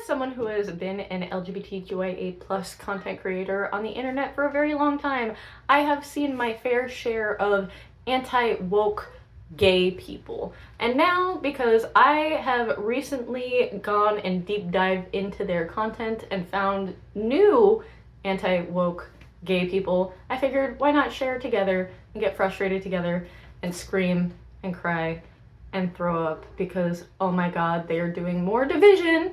someone who has been an LGBTQIA plus content creator on the internet for a very long time, I have seen my fair share of anti-woke gay people. And now, because I have recently gone and deep dived into their content and found new anti-woke gay people, I figured why not share together and get frustrated together and scream and cry and throw up, because oh my god, they are doing more division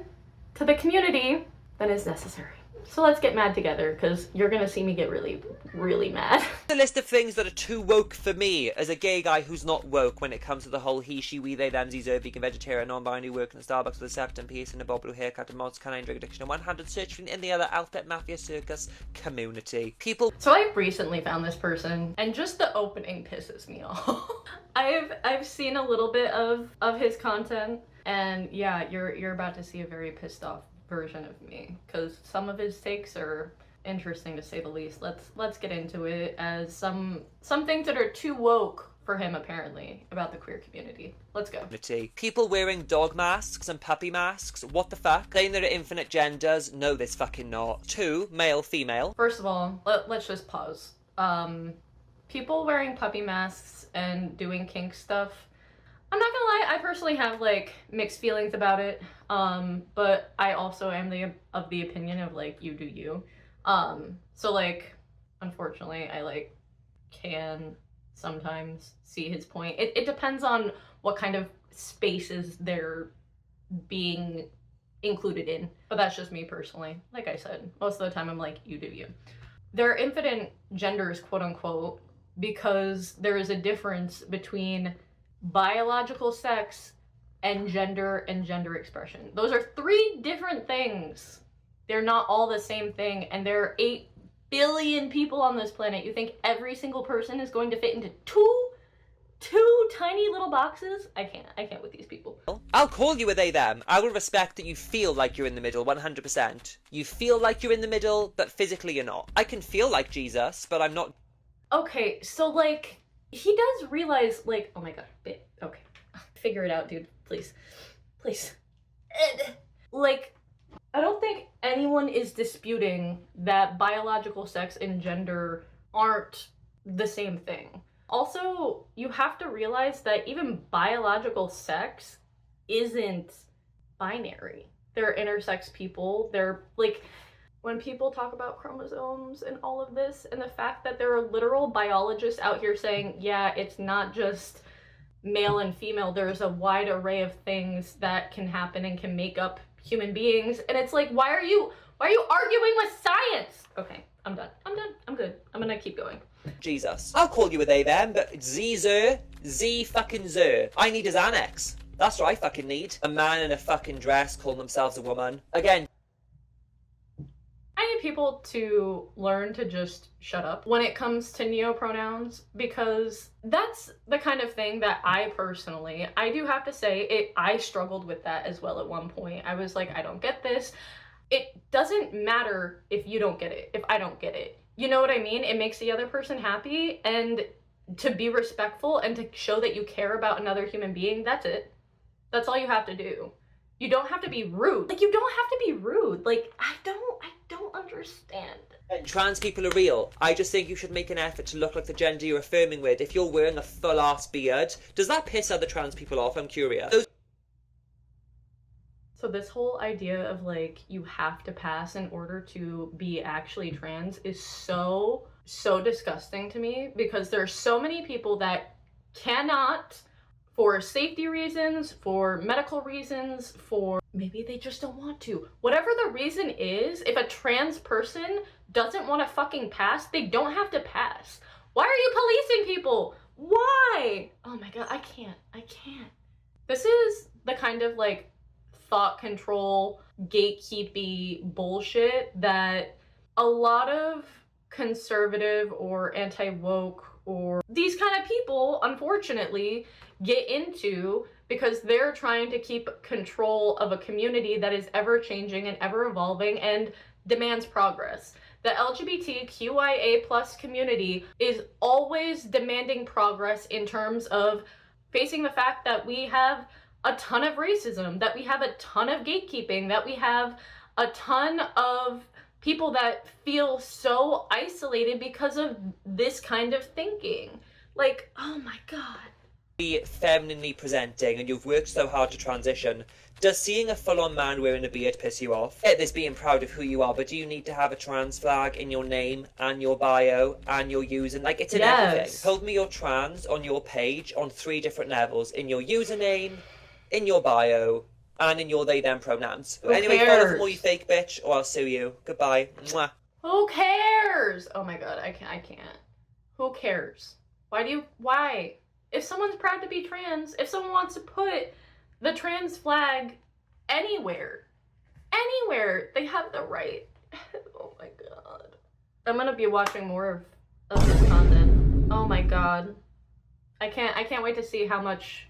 to the community than is necessary. So let's get mad together, because you're gonna see me get really, really mad. The list of things that are too woke for me as a gay guy who's not woke when it comes to the whole he, she, we, they, them, zero, vegan, vegetarian, non-binary, working at Starbucks with a septum piercing, a bob blue haircut, a monster canine, drug addiction, and one-handed searching in the other alphabet mafia circus community. People. So I recently found this person, and just the opening pisses me off. I've seen a little bit of his content, and yeah, you're about to see a very pissed off version of me, because some of his takes are interesting to say the least. Let's get into it, as some things that are too woke for him apparently about the queer community. Let's go. People wearing dog masks and puppy masks, what the fuck? Saying there are infinite genders, no there's fucking not. 2, male, female. First of all, let's just pause. People wearing puppy masks and doing kink stuff, I'm not gonna lie, I personally have like mixed feelings about it, but I also am of the opinion of like, you do you. So like, unfortunately, I like can sometimes see his point. It depends on what kind of spaces they're being included in, but that's just me personally. Like I said, most of the time I'm like, you do you. There are infinite genders, quote unquote, because there is a difference between biological sex and gender expression. Those are 3 different things. They're not all the same thing, and there are 8 billion people on this planet. You think every single person is going to fit into two tiny little boxes? I can't with these people. I'll call you a they them. I will respect that you feel like you're in the middle 100%. You feel like you're in the middle, but physically you're not. I can feel like Jesus, but I'm not. Okay, so like, he does realize, like, oh my god, okay, figure it out, dude, please. Like, I don't think anyone is disputing that biological sex and gender aren't the same thing. Also, you have to realize that even biological sex isn't binary. There are intersex people, they're like, when people talk about chromosomes and all of this, and the fact that there are literal biologists out here saying, yeah, it's not just male and female, there's a wide array of things that can happen and can make up human beings, and it's like, why are you arguing with science? Okay, I'm done, I'm good, I'm gonna keep going. Jesus. I'll call you a they them, but Z fucking zer. I need his annex. That's what I fucking need. A man in a fucking dress calling themselves a woman. Again, I need people to learn to just shut up when it comes to neopronouns, because that's the kind of thing that I do have to say, I struggled with that as well at one point. I was like, I don't get this. It doesn't matter if you don't get it, if I don't get it. You know what I mean? It makes the other person happy, and to be respectful and to show that you care about another human being, that's it. That's all you have to do. You don't have to be rude. Like, you don't have to be rude. Like, I don't understand. Trans people are real. I just think you should make an effort to look like the gender you're affirming with. If you're wearing a full-ass beard, does that piss other trans people off? I'm curious. So this whole idea of like, you have to pass in order to be actually trans is so disgusting to me, because there are so many people that cannot, for safety reasons, for medical reasons, for maybe they just don't want to. Whatever the reason is, if a trans person doesn't want to fucking pass, they don't have to pass. Why are you policing people? Why? Oh my god, I can't. This is the kind of like thought control, gatekeeping bullshit that a lot of conservative or anti-woke or these kind of people, unfortunately, get into, because they're trying to keep control of a community that is ever changing and ever evolving and demands progress. The LGBTQIA plus community is always demanding progress in terms of facing the fact that we have a ton of racism, that we have a ton of gatekeeping, that we have a ton of people that feel so isolated because of this kind of thinking. Like, oh my god. Be femininely presenting and you've worked so hard to transition, does seeing a full-on man wearing a beard piss you off? Get this being proud of who you are, but do you need to have a trans flag in your name and your bio and your username? Like, it's in everything. Told me you're trans on your page on 3 different levels: in your username, in your bio, and in your they them pronouns. Who anyway, cares? follow for more, you fake bitch, or I'll sue you. Goodbye. Mwah. Who cares? Oh my god, I can't. Who cares? Why? If someone's proud to be trans, if someone wants to put the trans flag anywhere, they have the right. Oh my god. I'm gonna be watching more of this content. Oh my god. I can't wait to see how much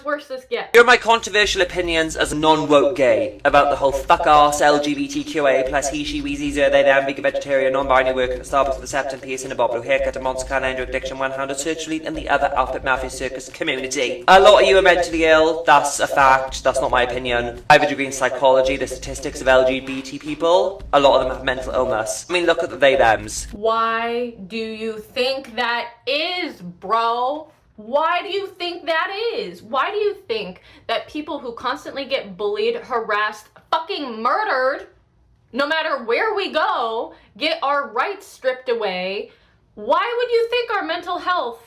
worse this gets. Here are my controversial opinions as a non-woke gay about the whole fuck-ass LGBTQA plus he, she, we, ze, they, them, vegan, vegetarian, non-binary, working at Starbucks with a septum, piercing, a bobble, haircut, a monster canine, drug addiction, one-handed surgery, and the other outfit mafia circus community. A lot of you are mentally ill, that's a fact, that's not my opinion. I have a degree in psychology, the statistics of LGBT people, a lot of them have mental illness. I mean, look at the they, thems. Why do you think that is, bro? Why do you think that is? Why do you think that people who constantly get bullied, harassed, fucking murdered, no matter where we go, get our rights stripped away? Why would you think our mental health,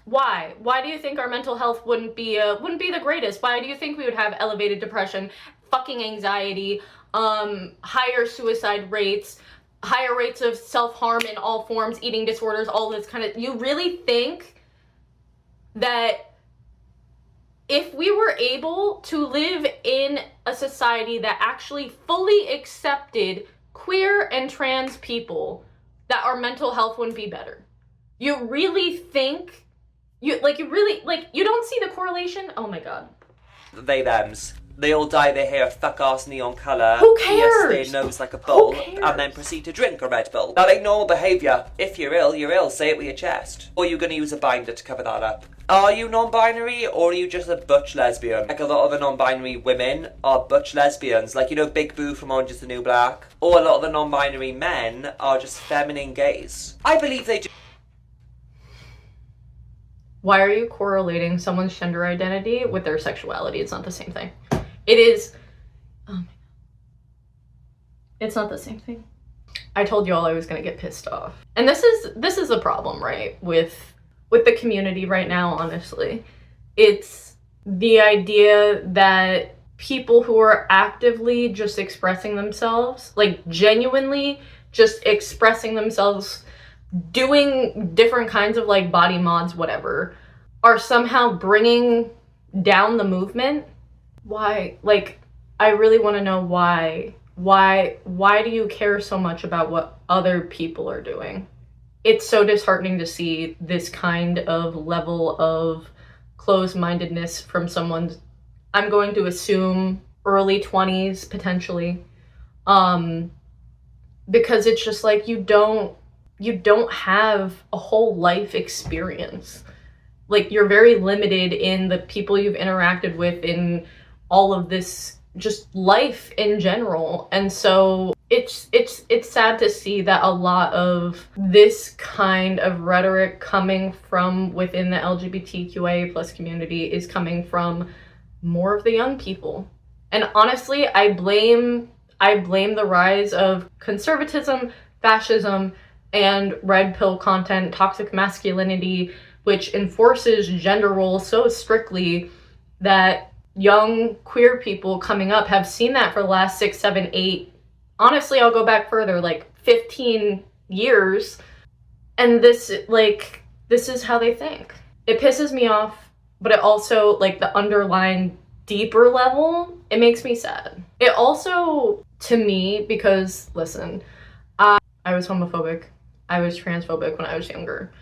why do you think our mental health wouldn't be the greatest? Why do you think we would have elevated depression, fucking anxiety, higher suicide rates, higher rates of self-harm in all forms, eating disorders, all this kind of, you really think that if we were able to live in a society that actually fully accepted queer and trans people, that our mental health wouldn't be better? You really think, you don't see the correlation? Oh my god. They, thems. They all dye their hair fuck-ass neon colour, Who cares? pierce their nose like a bull, Who cares? and then proceed to drink a Red Bull. That ain't normal behaviour. If you're ill, you're ill. Say it with your chest. Or you're gonna use a binder to cover that up. Are you non-binary, or are you just a butch lesbian? Like, a lot of the non-binary women are butch lesbians. Like, you know, Big Boo from Orange is the New Black? Or a lot of the non-binary men are just feminine gays. I believe they do. Why are you correlating someone's gender identity with their sexuality? It's not the same thing. It is, oh my god. It's not the same thing. I told you all I was gonna get pissed off. And this is the problem, right, with the community right now, honestly. It's the idea that people who are actively just expressing themselves, like genuinely just expressing themselves, doing different kinds of like body mods, whatever, are somehow bringing down the movement. Why? Like, I really want to know why. Why do you care so much about what other people are doing? It's so disheartening to see this kind of level of closed-mindedness from someone, I'm going to assume early 20s, potentially. Because it's just like, you don't have a whole life experience. Like, you're very limited in the people you've interacted with, in all of this just life in general. And so it's sad to see that a lot of this kind of rhetoric coming from within the LGBTQIA plus community is coming from more of the young people. And honestly, I blame the rise of conservatism, fascism, and red pill content, toxic masculinity, which enforces gender roles so strictly that young queer people coming up have seen that for the last 6, 7, 8, honestly, I'll go back further, like 15 years. And this is how they think. It pisses me off, but it also, like, the underlying deeper level, it makes me sad. It also, to me, because, listen, I was homophobic, I was transphobic when I was younger.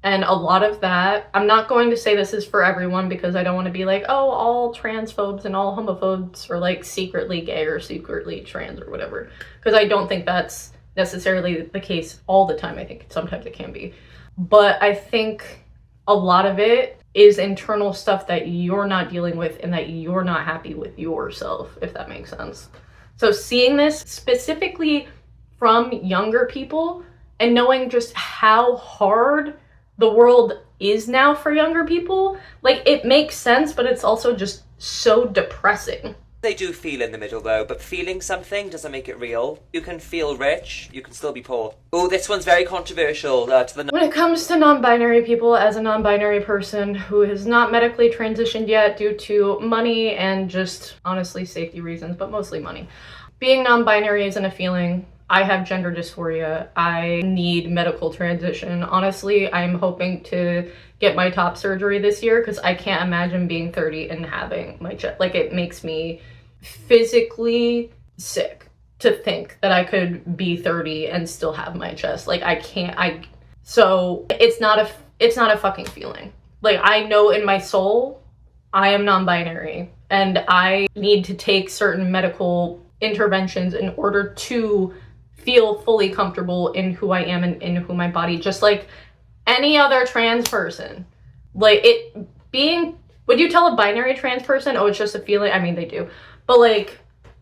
And a lot of that, I'm not going to say this is for everyone, because I don't want to be like, oh, all transphobes and all homophobes are like secretly gay or secretly trans or whatever. Because I don't think that's necessarily the case all the time. I think sometimes it can be. But I think a lot of it is internal stuff that you're not dealing with and that you're not happy with yourself, if that makes sense. So seeing this specifically from younger people and knowing just how hard the world is now for younger people, like, it makes sense, but it's also just so depressing. They do feel in the middle though, but feeling something doesn't make it real. You can feel rich, you can still be poor. Oh, this one's very controversial. When it comes to non-binary people, as a non-binary person who has not medically transitioned yet due to money and just honestly safety reasons, but mostly money. Being non-binary isn't a feeling. I have gender dysphoria. I need medical transition. Honestly, I'm hoping to get my top surgery this year because I can't imagine being 30 and having my chest. Like, it makes me physically sick to think that I could be 30 and still have my chest. Like, I can't. So it's not a fucking feeling. Like, I know in my soul I am non-binary and I need to take certain medical interventions in order to feel fully comfortable in who I am and in who my body, just like any other trans person. Like, would you tell a binary trans person, oh, it's just a feeling? I mean, they do. But like,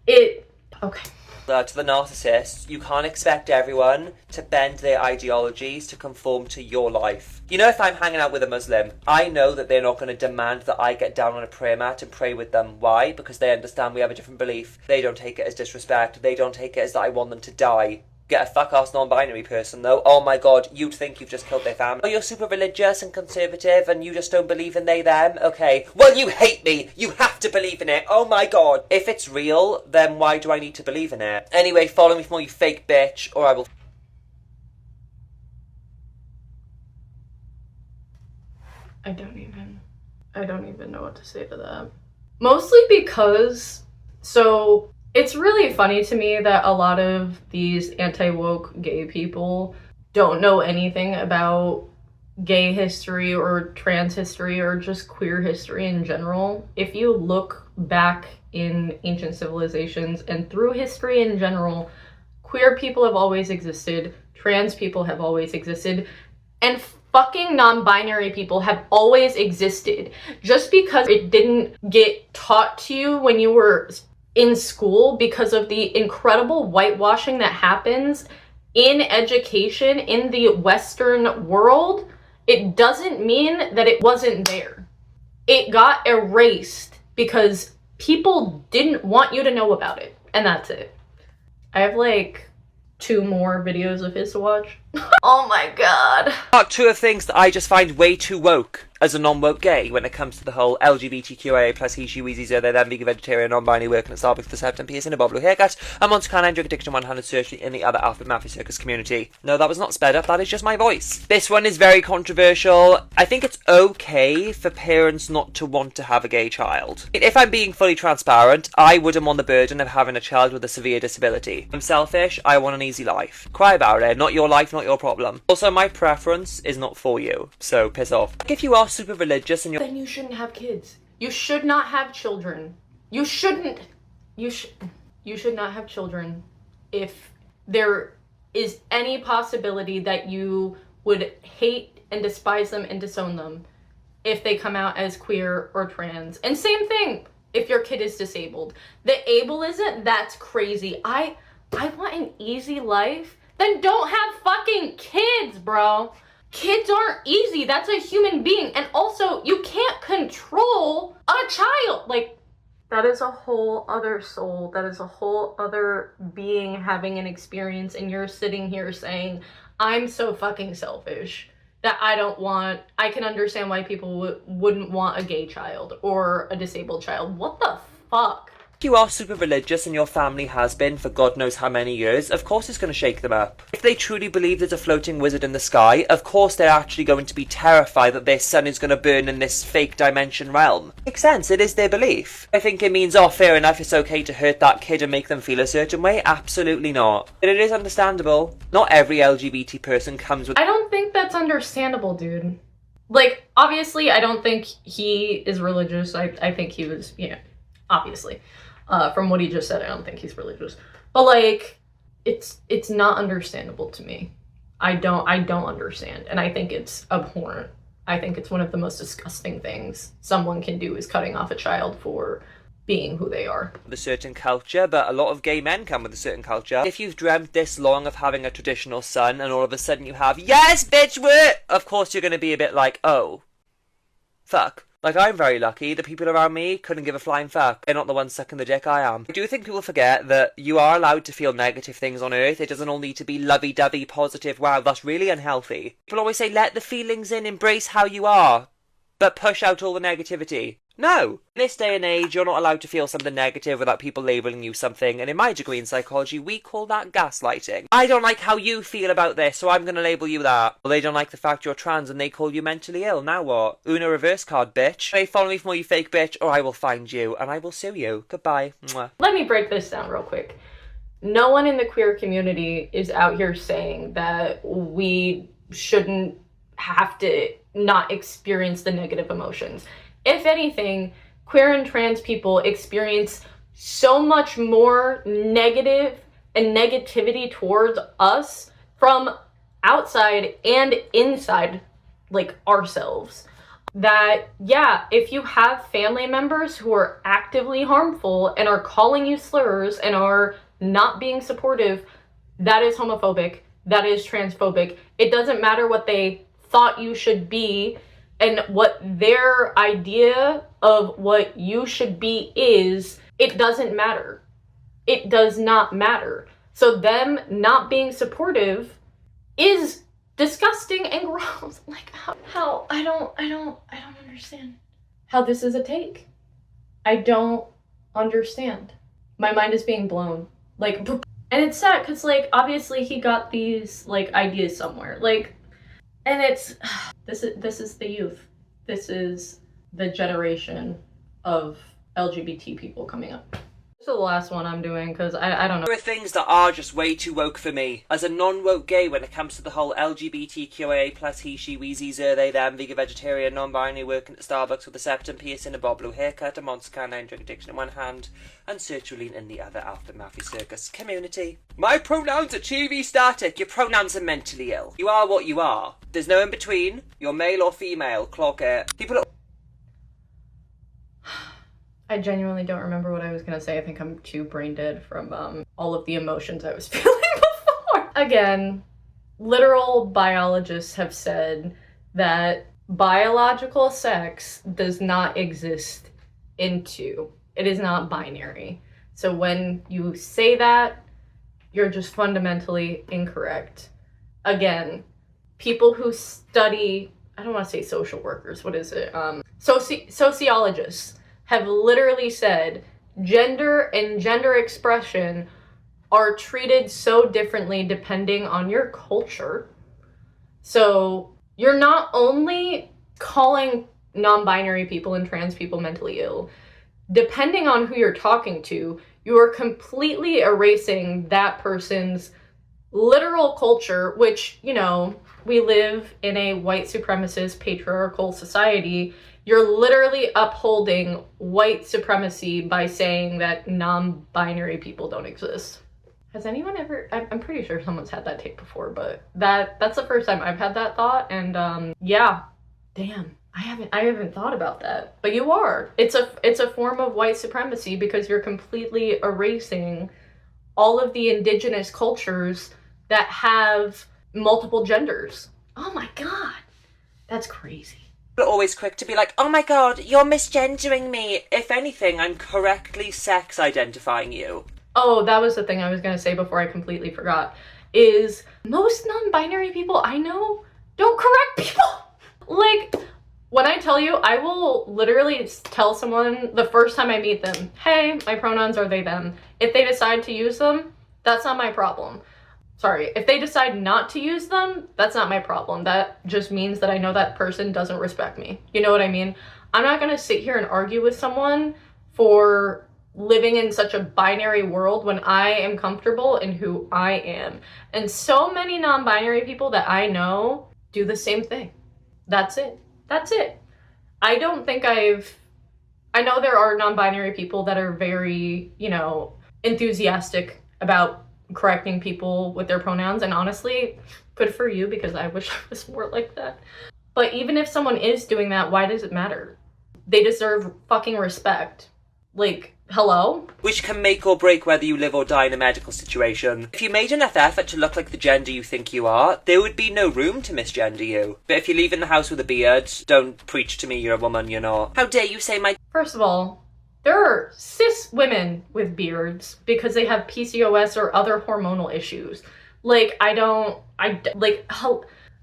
okay. To the narcissist, you can't expect everyone to bend their ideologies to conform to your life. You know, if I'm hanging out with a Muslim, I know that they're not going to demand that I get down on a prayer mat and pray with them. Why? Because they understand we have a different belief. They don't take it as disrespect. They don't take it as that I want them to die. Get a fuck-ass non-binary person though, oh my god, you'd think you've just killed their family. Oh, you're super religious and conservative and you just don't believe in they, them? Okay, well, you hate me. You have to believe in it. Oh my god. If it's real, then why do I need to believe in it? Anyway, follow me for more, you fake bitch, or I will... I don't even know what to say to that. Mostly because, so it's really funny to me that a lot of these anti-woke gay people don't know anything about gay history or trans history or just queer history in general. If you look back in ancient civilizations and through history in general, queer people have always existed, trans people have always existed, and fucking non-binary people have always existed. Just because it didn't get taught to you when you were in school because of the incredible whitewashing that happens in education in the Western world, it doesn't mean that it wasn't there. It got erased because people didn't want you to know about it, and that's it. I have like 2 more videos of his to watch. Oh my god. Part 2 of things that I just find way too woke as a non-woke gay when it comes to the whole LGBTQIA plus he, she, weezy, they, them, vegan, vegetarian, non-binary, working at Starbucks for September, piercing a bobble haircut, a monster canine, drug addiction, one-handed surgery in the other Alfred Matthew Circus community. No, that was not sped up, that is just my voice. This one is very controversial. I think it's okay for parents not to want to have a gay child. If I'm being fully transparent, I wouldn't want the burden of having a child with a severe disability. I'm selfish, I want an easy life. Cry about it, not your life, not your problem. Also, my preference is not for you, so piss off. If you are super religious and you're— then you shouldn't have kids. You should not have children. You should not have children if there is any possibility that you would hate and despise them and disown them if they come out as queer or trans. And same thing if your kid is disabled. The ableism, that's crazy. I want an easy life. Then don't have fucking kids, bro. Kids aren't easy. That's a human being. And also, you can't control a child. Like, that is a whole other soul. That is a whole other being having an experience. And you're sitting here saying, I'm so fucking selfish that I can understand why people wouldn't want a gay child or a disabled child. What the fuck? If you are super religious and your family has been for God knows how many years, of course it's going to shake them up. If they truly believe there's a floating wizard in the sky, of course they're actually going to be terrified that their son is going to burn in this fake dimension realm. Makes sense, it is their belief. I think it means, oh, fair enough, it's okay to hurt that kid and make them feel a certain way. Absolutely not. But it is understandable. Not every LGBT person comes with— I don't think that's understandable, dude. Like, obviously, I don't think he is religious. I think he was, obviously. From what he just said, I don't think he's religious. But like, it's not understandable to me. I don't understand, and I think it's abhorrent. I think it's one of the most disgusting things someone can do is cutting off a child for being who they are. With a certain culture, but a lot of gay men come with a certain culture. If you've dreamt this long of having a traditional son and all of a sudden you have, yes, bitch, what? Of course you're going to be a bit like, oh, fuck. Like, I'm very lucky. The people around me couldn't give a flying fuck. They're not the ones sucking the dick, I am. I do think people forget that you are allowed to feel negative things on Earth. It doesn't all need to be lovey-dovey, positive. Wow, that's really unhealthy. People always say, let the feelings in, embrace how you are, but push out all the negativity. No! In this day and age, you're not allowed to feel something negative without people labelling you something, and in my degree in psychology, we call that gaslighting. I don't like how you feel about this, so I'm gonna label you that. Well, they don't like the fact you're trans and they call you mentally ill. Now what? Una reverse card, bitch. Hey, follow me for more, you fake bitch, or I will find you, and I will sue you. Goodbye. Mwah. Let me break this down real quick. No one in the queer community is out here saying that we shouldn't have to not experience the negative emotions. If anything, queer and trans people experience so much more negative and negativity towards us from outside and inside, like, ourselves. That, yeah, if you have family members who are actively harmful and are calling you slurs and are not being supportive, that is homophobic, that is transphobic. It doesn't matter what they thought you should be and what their idea of what you should be is, it doesn't matter. It does not matter. So them not being supportive is disgusting and gross. Like, how I don't understand how this is a take. I don't understand. My mind is being blown. Like, and it's sad because, like, obviously he got these, like, ideas somewhere. Like, and it's, this is the youth. This is the generation of LGBT people coming up. This is the last one I'm doing because I don't know. There are things that are just way too woke for me. As a non-woke gay when it comes to the whole LGBTQIA plus he, she, we, ze, zer, they, them, vegan, vegetarian, non-binary, working at Starbucks with a septum piercing, a bob blue haircut, a monster canine, drink addiction in one hand, and sertraline in the other after Matthew Circus community. My pronouns are TV static. Your pronouns are mentally ill. You are what you are. There's no in between. You're male or female. Clock it. People are... I genuinely don't remember what I was gonna say. I think I'm too brain dead from all of the emotions I was feeling before. Again, literal biologists have said that biological sex does not exist in two. It is not binary. So when you say that, you're just fundamentally incorrect. Again, people who study, I don't want to say social workers, what is it? Sociologists have literally said gender and gender expression are treated so differently depending on your culture. So you're not only calling non-binary people and trans people mentally ill, depending on who you're talking to, you are completely erasing that person's literal culture, which, you know, we live in a white supremacist patriarchal society. You're literally upholding white supremacy by saying that non-binary people don't exist. Has anyone ever, I'm pretty sure someone's had that take before, but that's the first time I've had that thought, and yeah, damn, I haven't thought about that. But you are. It's a form of white supremacy because you're completely erasing all of the indigenous cultures that have multiple genders. Oh my god, that's crazy. But always quick to be like, oh my god, you're misgendering me. If anything, I'm correctly sex identifying you. Oh, that was the thing I was gonna say before I completely forgot, is most non-binary people I know don't correct people. Like, when I tell you, I will literally tell someone the first time I meet them, hey, my pronouns are they, them. If they decide to use them, that's not my problem. Sorry, if they decide not to use them, that's not my problem. That just means that I know that person doesn't respect me. You know what I mean? I'm not gonna sit here and argue with someone for living in such a binary world when I am comfortable in who I am. And so many non-binary people that I know do the same thing. That's it. That's it. I don't think I know there are non-binary people that are very, you know, enthusiastic about correcting people with their pronouns, and honestly, good for you, because I wish I was more like that. But even if someone is doing that, why does it matter? They deserve fucking respect. Like, hello? Which can make or break whether you live or die in a medical situation. If you made enough effort to look like the gender you think you are, there would be no room to misgender you. But if you leave in the house with a beard, don't preach to me you're a woman, you're not. How dare you say my... First of all, there are cis women with beards because they have PCOS or other hormonal issues. Like,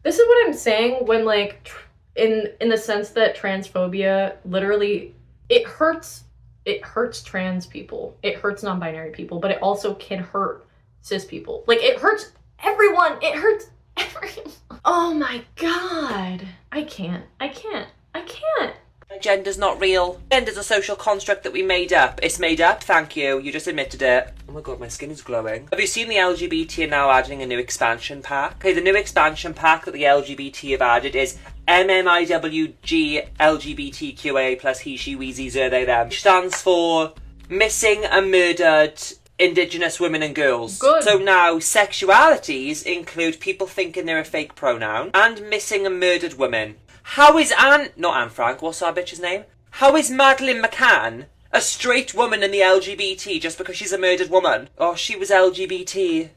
this is what I'm saying when, like, in the sense that transphobia literally, it hurts trans people, it hurts non-binary people, but it also can hurt cis people. Like, it hurts everyone. Oh my god. I can't. Gender's not real. Gender's a social construct that we made up. It's made up, thank you. You just admitted it. Oh my god, my skin is glowing. Have you seen the LGBT are now adding a new expansion pack? Okay, the new expansion pack that the LGBT have added is MMIWG LGBTQA plus he, she, we, ze, they, them. Which stands for Missing and Murdered Indigenous Women and Girls. Good. So now sexualities include people thinking they're a fake pronoun and missing and murdered women. How is not Anne Frank, what's our bitch's name? How is Madeleine McCann a straight woman in the LGBT just because she's a murdered woman? Oh, she was LGBT.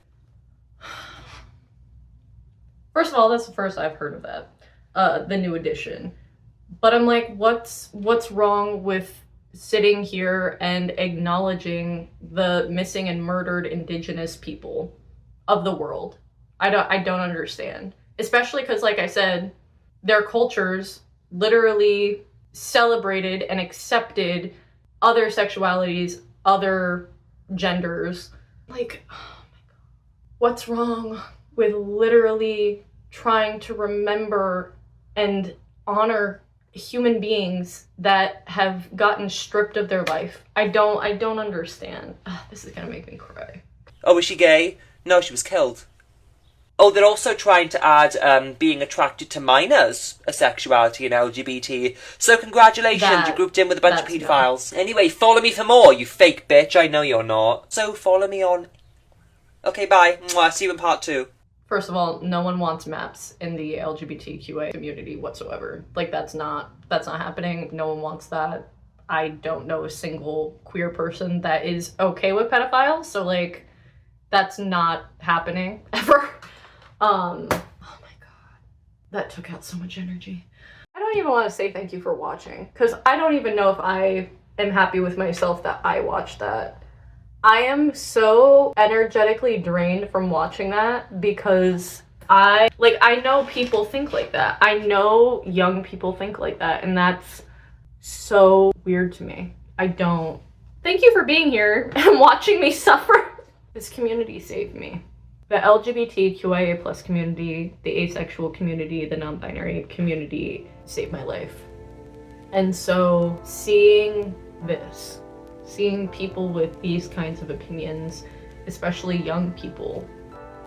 First of all, that's the first I've heard of that. The new edition. But I'm like, what's wrong with sitting here and acknowledging the missing and murdered indigenous people of the world? I don't understand. Especially because, like I said, their cultures literally celebrated and accepted other sexualities, other genders. Like, oh my god. What's wrong with literally trying to remember and honor human beings that have gotten stripped of their life? I don't understand. This is gonna make me cry. Oh, was she gay? No, she was killed. Oh, they're also trying to add being attracted to minors, a sexuality in LGBT. So congratulations, you're grouped in with a bunch of paedophiles. Anyway, follow me for more, you fake bitch. I know you're not. So follow me on... Okay, bye. Mwah. See you in part 2. First of all, no one wants maps in the LGBTQA community whatsoever. Like, that's not happening. No one wants that. I don't know a single queer person that is okay with pedophiles, so, like, that's not happening ever. Oh my god. That took out so much energy. I don't even want to say thank you for watching, because I don't even know if I am happy with myself that I watched that. I am so energetically drained from watching that because I know people think like that. I know young people think like that, and that's so weird to me. I don't. Thank you for being here and watching me suffer. This community saved me. The LGBTQIA plus community, the asexual community, the non-binary community saved my life. And so seeing this, seeing people with these kinds of opinions, especially young people,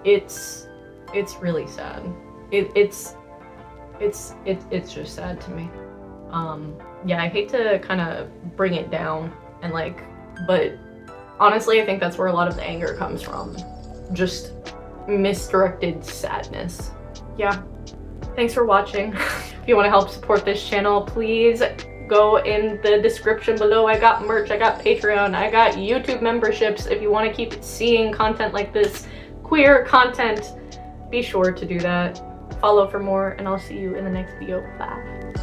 it's really sad. It's just sad to me. Yeah, I hate to kind of bring it down and but honestly, I think that's where a lot of the anger comes from. Just misdirected sadness. Yeah. Thanks for watching. If you want to help support this channel, please go in the description below. I got merch, I got Patreon, I got YouTube memberships. If you want to keep seeing content like this, queer content, be sure to do that. Follow for more, and I'll see you in the next video. Bye.